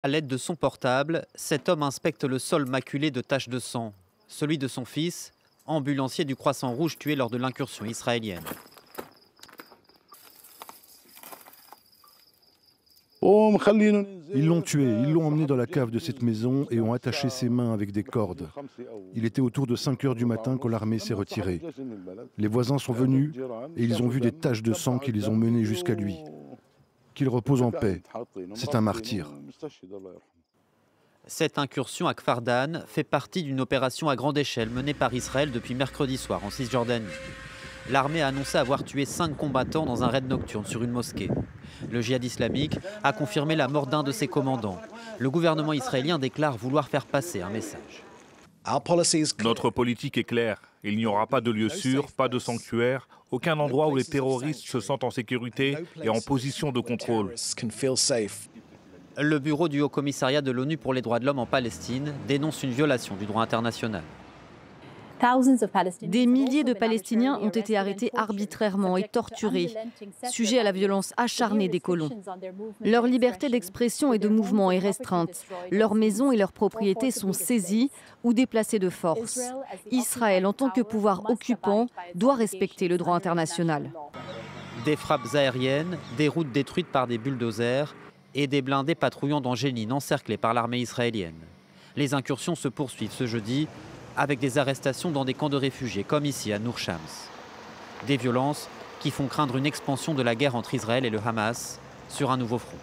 À l'aide de son portable, cet homme inspecte le sol maculé de taches de sang, celui de son fils, ambulancier du Croissant Rouge tué lors de l'incursion israélienne. Ils l'ont tué, ils l'ont emmené dans la cave de cette maison et ont attaché ses mains avec des cordes. Il était autour de 5 heures du matin quand l'armée s'est retirée. Les voisins sont venus et ils ont vu des taches de sang qui les ont menés jusqu'à lui. Qu'il repose en paix. C'est un martyr. Cette incursion à Kfar Dan fait partie d'une opération à grande échelle menée par Israël depuis mercredi soir en Cisjordanie. L'armée a annoncé avoir tué 5 combattants dans un raid nocturne sur une mosquée. Le djihad islamique a confirmé la mort d'un de ses commandants. Le gouvernement israélien déclare vouloir faire passer un message. Notre politique est claire. Il n'y aura pas de lieu sûr, pas de sanctuaire, aucun endroit où les terroristes se sentent en sécurité et en position de contrôle. Le bureau du Haut-Commissariat de l'ONU pour les droits de l'homme en Palestine dénonce une violation du droit international. Des milliers de Palestiniens ont été arrêtés arbitrairement et torturés, sujets à la violence acharnée des colons. Leur liberté d'expression et de mouvement est restreinte. Leurs maisons et leurs propriétés sont saisies ou déplacées de force. Israël, en tant que pouvoir occupant, doit respecter le droit international. Des frappes aériennes, des routes détruites par des bulldozers et des blindés patrouillant dans Jénine encerclés par l'armée israélienne. Les incursions se poursuivent ce jeudi avec des arrestations dans des camps de réfugiés, comme ici à Nour Shams. Des violences qui font craindre une expansion de la guerre entre Israël et le Hamas sur un nouveau front.